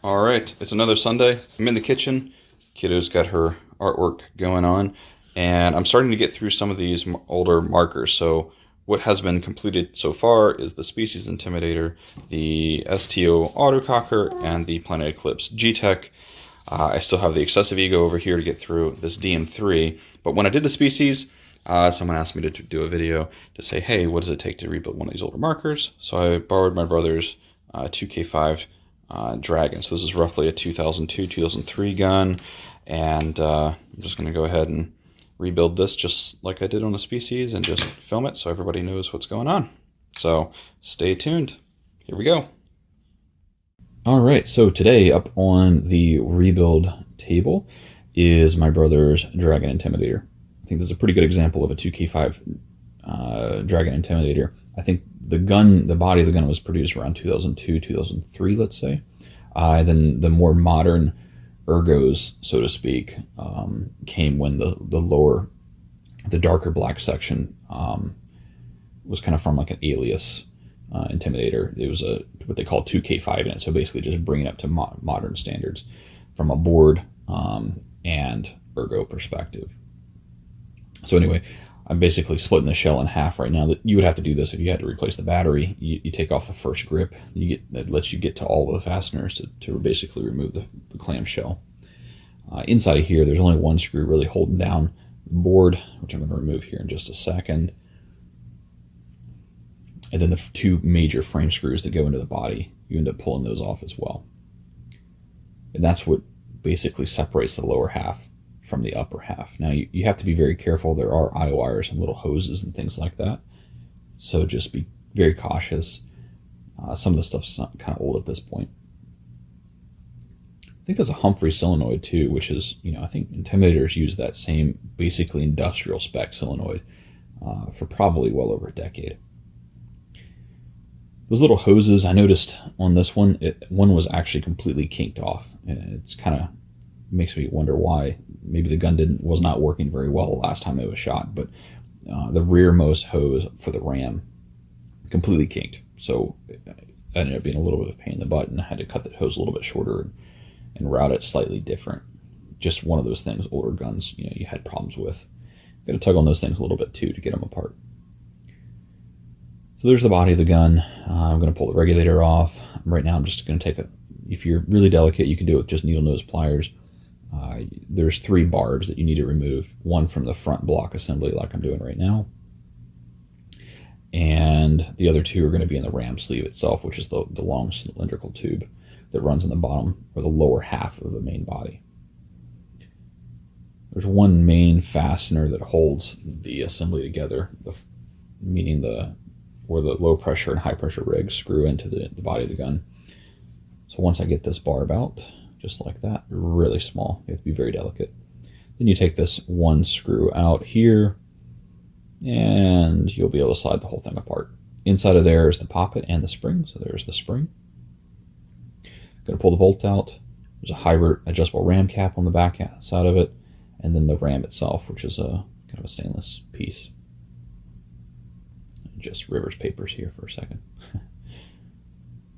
All right, it's another Sunday. I'm in the kitchen. Kiddo's got her artwork going on, and I'm starting to get through some of these older markers. So what has been completed so far is the Species Intimidator, the STO Autococker, and the Planet Eclipse G-Tech. I still have the Excessive Ego over here to get through this DM3, but when I did the Species, someone asked me to do a video to say, hey, what does it take to rebuild one of these older markers? So I borrowed my brother's 2K5 Dragon. So this is roughly a 2002, 2003 gun, and I'm just going to go ahead and rebuild this just like I did on the Species and just film it so everybody knows what's going on. So stay tuned. Here we go. All right, so today up on the rebuild table is my brother's Dragon Intimidator. I think this is a pretty good example of a 2K5 Dragon Intimidator. I think the body of the gun was produced around 2002, 2003, let's say. Then the more modern ergos, so to speak, came when the darker black section was kind of from like an alias Intimidator. It was what they call 2K5 in it, so basically just bringing it up to modern standards from a board and ergo perspective. So anyway, I'm basically splitting the shell in half right now. You would have to do this if you had to replace the battery. You take off the first grip. That lets you get to all the fasteners to basically remove the clamshell. Inside of here, there's only one screw really holding down the board, which I'm going to remove here in just a second. And then the two major frame screws that go into the body, you end up pulling those off as well. And that's what basically separates the lower half from the upper half. Now you have to be very careful. There are eye wires and little hoses and things like that, so just be very cautious. Some of the stuff's kind of old at this point. I think there's a Humphrey solenoid too, which is, I think Intimidators use that same basically industrial spec solenoid for probably well over a decade. Those little hoses, I noticed on this one, one was actually completely kinked off. It's kind of makes me wonder why. Maybe the gun was not working very well the last time it was shot, but the rearmost hose for the ram completely kinked. So it ended up being a little bit of a pain in the butt, and I had to cut the hose a little bit shorter and route it slightly different. Just one of those things, older guns, you had problems with. Got to tug on those things a little bit too to get them apart. So there's the body of the gun. I'm going to pull the regulator off. Right now I'm just going to take if you're really delicate, you can do it with just needle nose pliers. There's 3 barbs that you need to remove. One from the front block assembly like I'm doing right now. And the other 2 are going to be in the ram sleeve itself, which is the long cylindrical tube that runs in the bottom or the lower half of the main body. There's one main fastener that holds the assembly together, meaning where the low pressure and high pressure rigs screw into the body of the gun. So once I get this barb out, just like that, really small, you have to be very delicate. Then you take this one screw out here, and you'll be able to slide the whole thing apart. Inside of there is the poppet and the spring, so there's the spring. Going to pull the bolt out. There's a hybrid adjustable ram cap on the back side of it, and then the ram itself, which is a kind of a stainless piece. Just Rivers papers here for a second.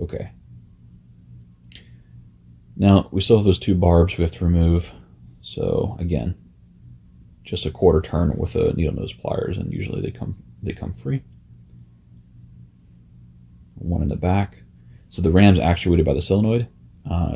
Okay. Now we still have those 2 barbs we have to remove. So again, just a quarter turn with a needle nose pliers, and usually they come free. One in the back. So the ram's actuated by the solenoid.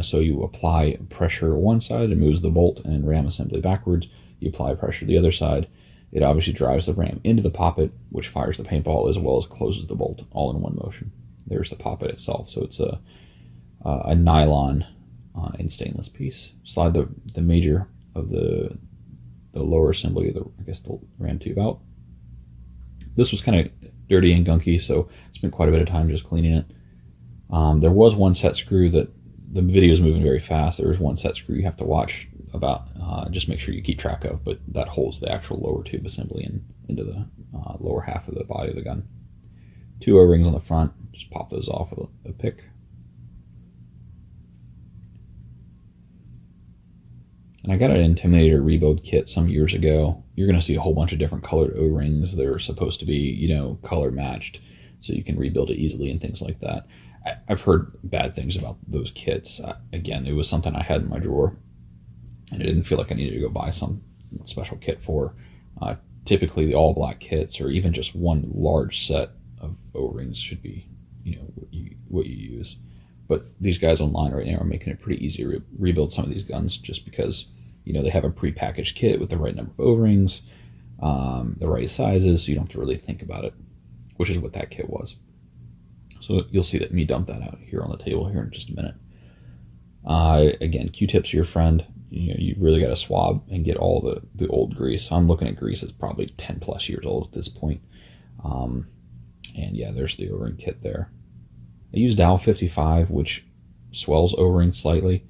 So you apply pressure one side, it moves the bolt and ram assembly backwards. You apply pressure the other side. It obviously drives the ram into the poppet, which fires the paintball as well as closes the bolt all in one motion. There's the poppet itself. So it's a nylon and stainless piece. Slide the major of the lower assembly of the ram tube out. This was kind of dirty and gunky, so I spent quite a bit of time just cleaning it. There was one set screw that the video is moving very fast. There is one set screw you have to watch about, just make sure you keep track of, but that holds the actual lower tube assembly into the lower half of the body of the gun. 2 O-rings on the front, just pop those off with a pick. And I got an Intimidator rebuild kit some years ago. You're going to see a whole bunch of different colored O-rings that are supposed to be, color matched, so you can rebuild it easily and things like that. I've heard bad things about those kits. Again, it was something I had in my drawer, and I didn't feel like I needed to go buy some special kit for. Typically, the all black kits, or even just one large set of O-rings, should be, what you use. But these guys online right now are making it pretty easy to rebuild some of these guns, just because they have a pre-packaged kit with the right number of O-rings, the right sizes, so you don't have to really think about it, which is what that kit was. So you'll see that me dump that out here on the table here in just a minute. Again, Q-tips are your friend. You've really got to swab and get all the old grease. So I'm looking at grease that's probably 10 plus years old at this point. And yeah, there's the O-ring kit there. I use Dow 55, which swells O-ring slightly.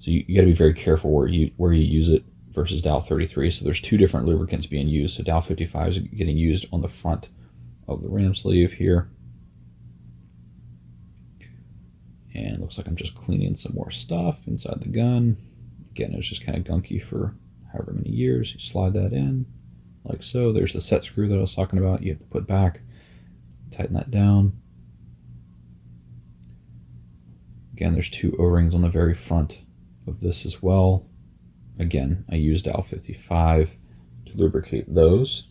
So you got to be very careful where you use it versus Dow 33. So there's two different lubricants being used. So Dow 55 is getting used on the front of the ram sleeve here. And looks like I'm just cleaning some more stuff inside the gun. Again, it was just kind of gunky for however many years. You slide that in like so. There's the set screw that I was talking about. You have to put back, tighten that down. Again, there's two O-rings on the very front of this as well. Again, I used Dow 55 to lubricate those,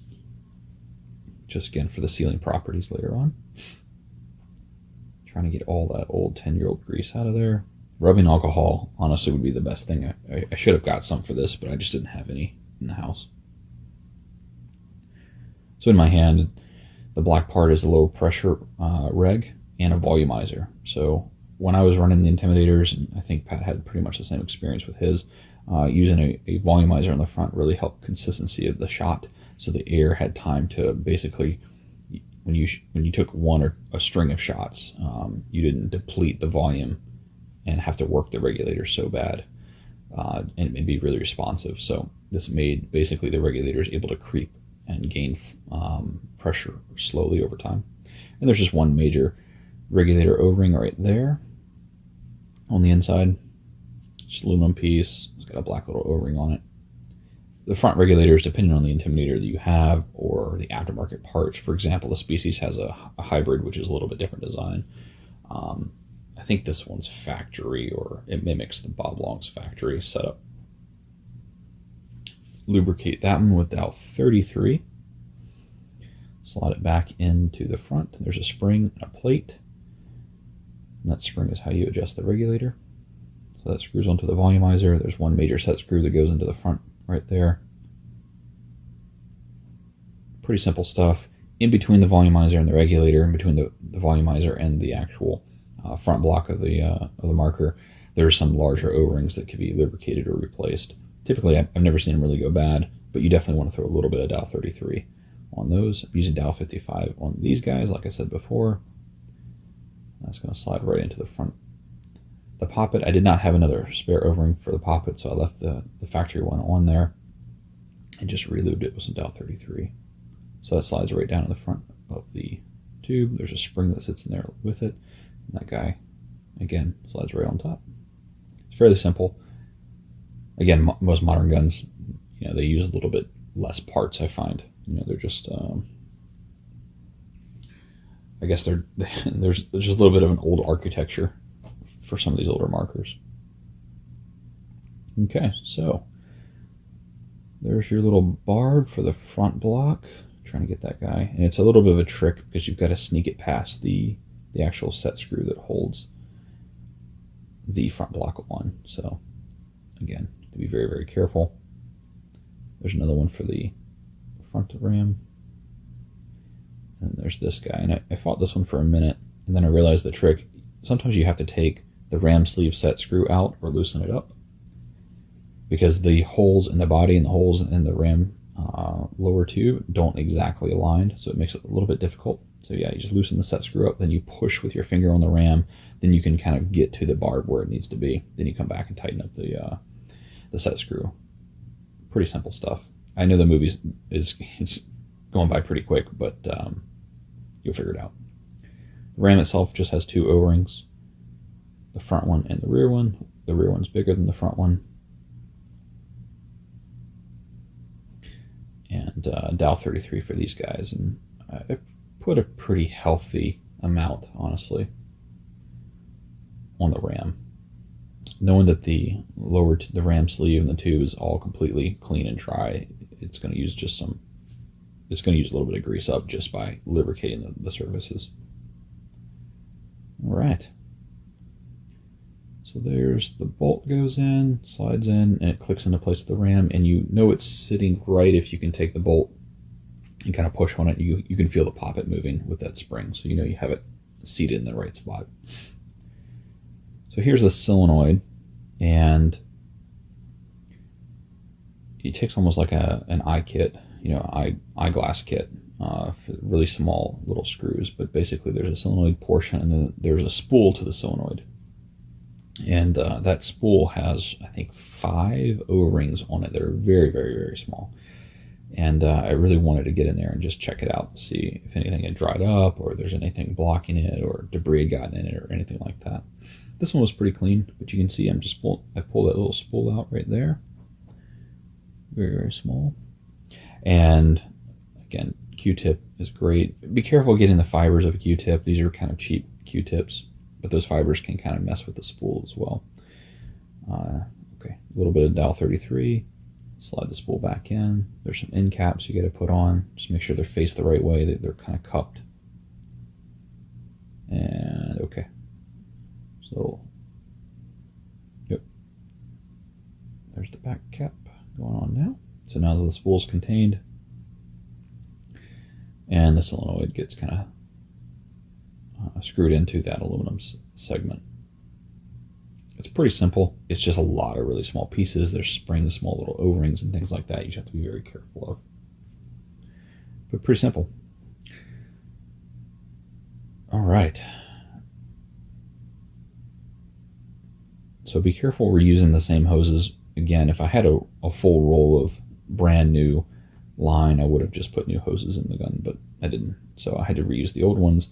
just again for the sealing properties later on. Trying to get all that old 10-year-old grease out of there. Rubbing alcohol honestly would be the best thing. I should have got some for this, but I just didn't have any in the house. So in my hand, the black part is a low pressure reg and a volumizer. So when I was running the Intimidators, and I think Pat had pretty much the same experience with his, using a volumizer on the front really helped consistency of the shot, so the air had time to basically, when you took one or a string of shots, you didn't deplete the volume and have to work the regulator so bad, and it made be really responsive. So this made basically the regulators able to creep and gain pressure slowly over time. And there's just one major regulator O-ring right there on the inside, just aluminum piece. It's got a black little O-ring on it. The front regulators, depending on the Intimidator that you have or the aftermarket parts. For example, the Species has a hybrid, which is a little bit different design. I think this one's factory, or it mimics the Bob Long's factory setup. Lubricate that one with Dow 33. Slide it back into the front. There's a spring and a plate. And that spring is how you adjust the regulator. So that screws onto the volumizer. There's one major set screw that goes into the front right there. Pretty simple stuff. In between the volumizer and the regulator, in between the volumizer and the actual front block of the marker, there are some larger O-rings that could be lubricated or replaced. Typically, I've never seen them really go bad, but you definitely want to throw a little bit of Dow 33 on those. I'm using Dow 55 on these guys, like I said before. That's going to slide right into the front. The poppet, I did not have another spare O-ring for the poppet, so I left the factory one on there and just relubed it with some Dow 33. So that slides right down in the front of the tube. There's a spring that sits in there with it. And that guy, again, slides right on top. It's fairly simple. Again, most modern guns, they use a little bit less parts, I find. They're just, I guess there's just a little bit of an old architecture for some of these older markers. Okay, so there's your little barb for the front block. Trying to get that guy. And it's a little bit of a trick because you've got to sneak it past the actual set screw that holds the front block on. So again, to be very, very careful. There's another one for the front ram. And there's this guy. And I fought this one for a minute, and then I realized the trick. Sometimes you have to take the ram sleeve set screw out or loosen it up, because the holes in the body and the holes in the ram lower tube don't exactly align, so it makes it a little bit difficult. So yeah, you just loosen the set screw up, then you push with your finger on the ram, then you can kind of get to the barb where it needs to be. Then you come back and tighten up the set screw. Pretty simple stuff. I know the movie it's going by pretty quick, but you'll figure it out. The ram itself just has two O-rings, the front one and the rear one. The rear one's bigger than the front one. And Dow 33 for these guys, and I put a pretty healthy amount, honestly. on the ram. Knowing that the the ram sleeve and the tube is all completely clean and dry, it's going to use it's going to use a little bit of grease up just by lubricating the surfaces. All right. So there's the bolt goes in, slides in, and it clicks into place with the ram, and you know it's sitting right if you can take the bolt and kind of push on it. You can feel the poppet moving with that spring, so you know you have it seated in the right spot. So here's the solenoid, and it takes almost like an eye kit, eyeglass kit, for really small little screws. But basically there's a solenoid portion, and then there's a spool to the solenoid. And that spool has, I think, 5 O-rings on it that are very, very, very small. And I really wanted to get in there and just check it out, see if anything had dried up, or there's anything blocking it, or debris had gotten in it, or anything like that. This one was pretty clean, but you can see I pull that little spool out right there. Very, very small. And again, Q-tip is great. Be careful getting the fibers of a Q-tip. These are kind of cheap Q-tips, but those fibers can kind of mess with the spool as well. Okay, a little bit of dowel 33. Slide the spool back in. There's some end caps you got to put on. Just make sure they're faced the right way. They're kind of cupped. And okay. So, yep. There's the back cap going on now. So now the spool's contained, and the solenoid gets kind of screwed into that aluminum segment. It's pretty simple. It's just a lot of really small pieces. There's springs, small little O-rings, and things like that you have to be very careful of. But pretty simple. All right. So be careful we're using the same hoses. Again, if I had a full roll of brand new line, I would have just put new hoses in the gun, but I didn't. So I had to reuse the old ones.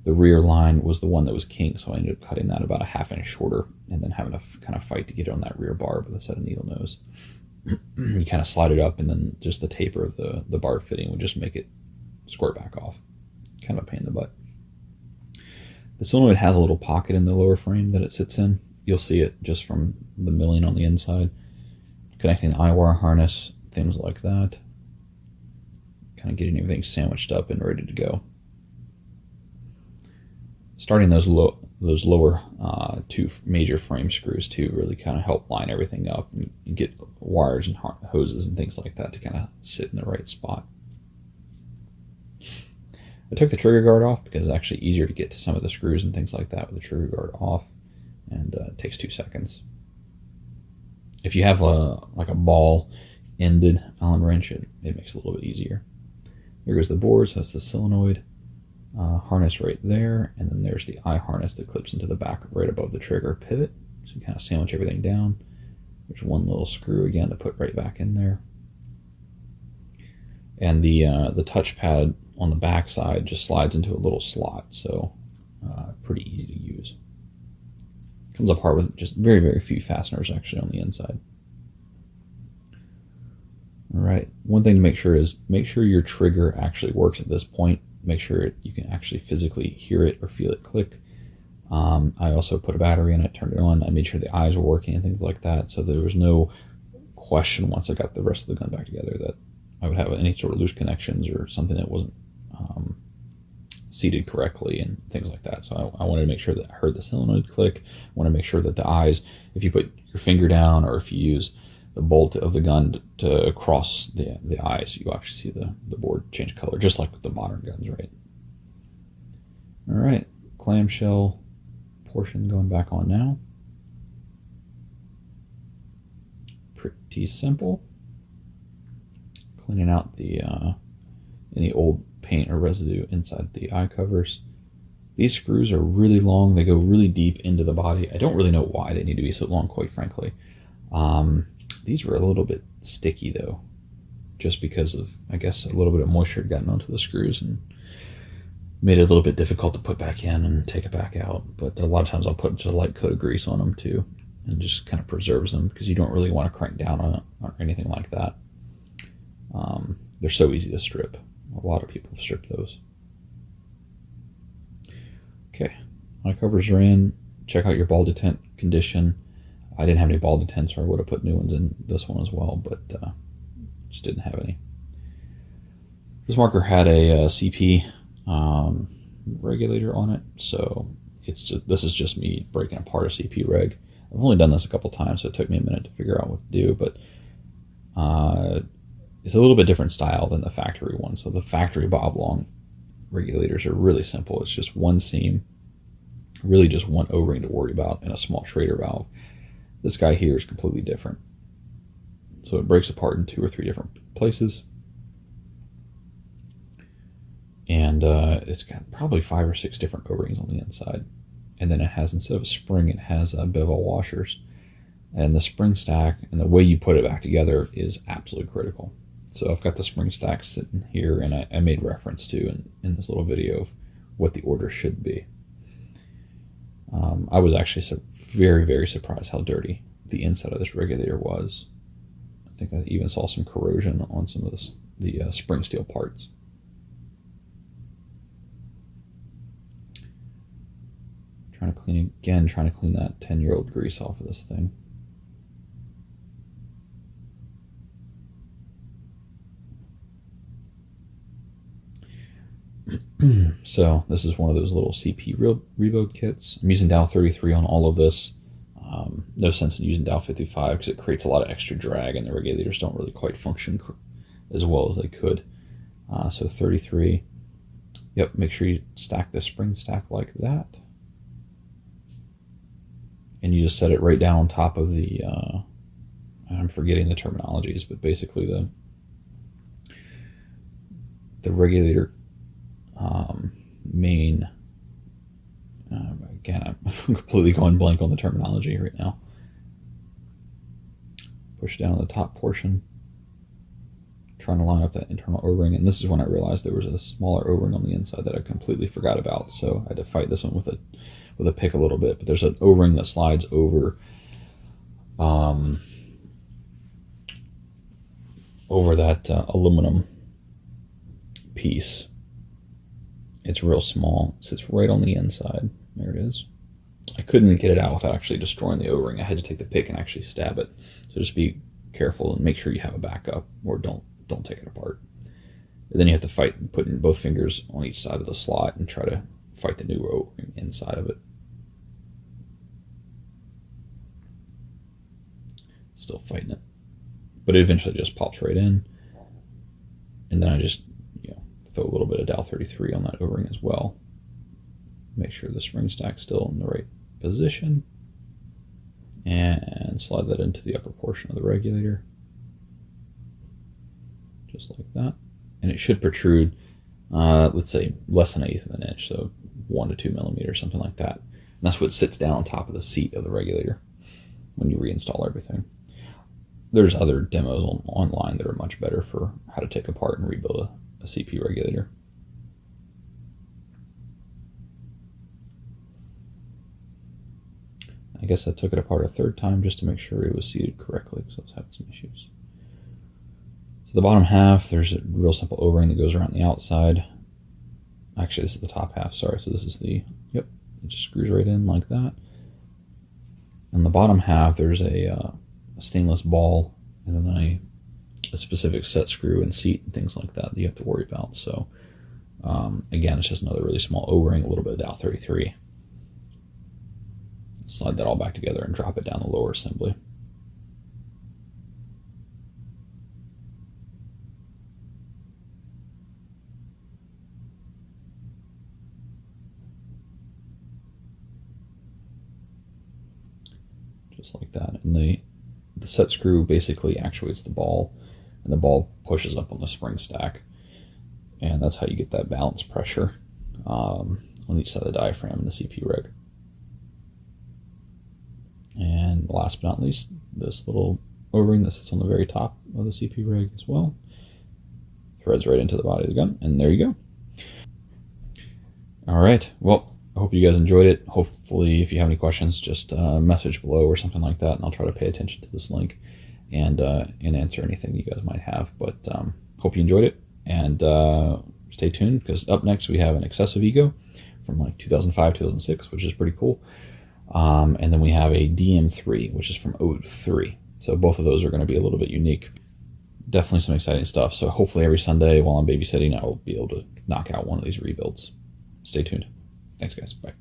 The rear line was the one that was king, so I ended up cutting that about a 1/2 inch shorter, and then having to kind of fight to get it on that rear barb with a set of needle nose. You kind of slide it up, and then just the taper of the barb fitting would just make it squirt back off. Kind of a pain in the butt. The solenoid has a little pocket in the lower frame that it sits in. You'll see it just from the milling on the inside. Connecting the eye wire harness, things like that. Kind of getting everything sandwiched up and ready to go. Starting those lower 2 major frame screws to really kind of help line everything up and get wires and hoses and things like that to kind of sit in the right spot. I took the trigger guard off because it's actually easier to get to some of the screws and things like that with the trigger guard off, and it takes 2 seconds. If you have like a ball ended Allen wrench, it makes it a little bit easier. Here goes the board, so that's the solenoid harness right there, and then there's the eye harness that clips into the back right above the trigger pivot. So you kind of sandwich everything down. There's one little screw again to put right back in there. And the touchpad on the back side just slides into a little slot, so pretty easy to use. Comes apart with just very, very few fasteners actually on the inside. All right, one thing to make sure is your trigger actually works at this point. Make sure you can actually physically hear it or feel it click. I also put a battery in it, turned it on. I made sure the eyes were working and things like that, so there was no question once I got the rest of the gun back together that I would have any sort of loose connections or something that wasn't seated correctly and things like that. So I wanted to make sure that I heard the solenoid click. I want to make sure that the eyes, if you put your finger down or if you use the bolt of the gun to cross the eyes, you actually see the board change color, just like with the modern guns, right? All right, clamshell portion going back on now. Pretty simple. Cleaning out the any old paint or residue inside the eye covers. These screws are really long. They go really deep into the body. I don't really know why they need to be so long, quite frankly. These were a little bit sticky though, just because of, I guess, a little bit of moisture had gotten onto the screws and made it a little bit difficult to put back in and take it back out. But a lot of times I'll put just a light coat of grease on them too, and just kind of preserves them because you don't really want to crank down on it or anything like that. They're so easy to strip. A lot of people strip those. Okay, eye covers are in. check out your ball detent condition. I didn't have any ball detent, so I would have put new ones in this one as well, but just didn't have any. This marker had a CP regulator on it, so this is just me breaking apart a CP reg. I've only done this a couple times, so it took me a minute to figure out what to do, but it's a little bit different style than the factory one. So the factory oblong regulators are really simple. It's just one seam, really just one O-ring to worry about, and a small Schrader valve. This guy here is completely different. So it breaks apart in 2 or 3 different places. And it's got probably 5 or 6 different O-rings on the inside. And then it has, instead of a spring, it has bevel washers. And the spring stack and the way you put it back together is absolutely critical. So I've got the spring stack sitting here, and I made reference to in this little video of what the order should be. I was actually very, very surprised how dirty the inside of this regulator was. I think I even saw some corrosion on some of the spring steel parts. Trying to clean that 10-year-old grease off of this thing. So this is one of those little CP rebuild kits. I'm using Dow 33 on all of this. No sense in using Dow 55 because it creates a lot of extra drag and the regulators don't really quite function as well as they could. So 33. Yep, make sure you stack the spring stack like that. And you just set it right down on top of the, I'm forgetting the terminologies, but basically the regulator main, again, I'm completely going blank on the terminology right now. Push down on the top portion, trying to line up that internal O-ring, and this is when I realized there was a smaller O-ring on the inside that I completely forgot about, so I had to fight this one with a pick a little bit. But there's an O-ring that slides over that aluminum piece. It's real small. It sits right on the inside. There it is. I couldn't get it out without actually destroying the O-ring. I had to take the pick and actually stab it. So just be careful and make sure you have a backup, or don't take it apart. And then you have to fight putting both fingers on each side of the slot and try to fight the new O-ring inside of it. Still fighting it, but it eventually just pops right in. And then I just throw a little bit of Dow 33 on that O-ring as well. Make sure the spring stack's still in the right position, and slide that into the upper portion of the regulator, just like that. And it should protrude, let's say less than 1/8 of an inch, so 1 to 2 millimeters, something like that. And that's what sits down on top of the seat of the regulator when you reinstall everything. There's other demos online that are much better for how to take apart and rebuild a CP regulator. I guess I took it apart a 3rd time just to make sure it was seated correctly because I was having some issues. So the bottom half, there's a real simple O-ring that goes around the outside. Actually, this is the top half, sorry. So this is it just screws right in like that. And the bottom half, there's a stainless ball, and then a specific set screw and seat and things like that you have to worry about. So again, it's just another really small O-ring, a little bit of Dow 33. Slide that all back together and drop it down the lower assembly. Just like that. And the set screw basically actuates the ball, and the ball pushes up on the spring stack, and that's how you get that balance pressure on each side of the diaphragm in the CP rig. And last but not least, this little O-ring that sits on the very top of the CP rig as well threads right into the body of the gun, and there you go. All right, well, I hope you guys enjoyed it. Hopefully, if you have any questions, just message below or something like that, and I'll try to pay attention to this link and answer anything you guys might have. But hope you enjoyed it, and stay tuned, because up next we have an Excessive Ego from like 2005, 2006, which is pretty cool. And then we have a DM3, which is from Ode 3. So both of those are going to be a little bit unique. Definitely some exciting stuff. So hopefully every Sunday while I'm babysitting, I'll be able to knock out one of these rebuilds. Stay tuned. Thanks, guys. Bye.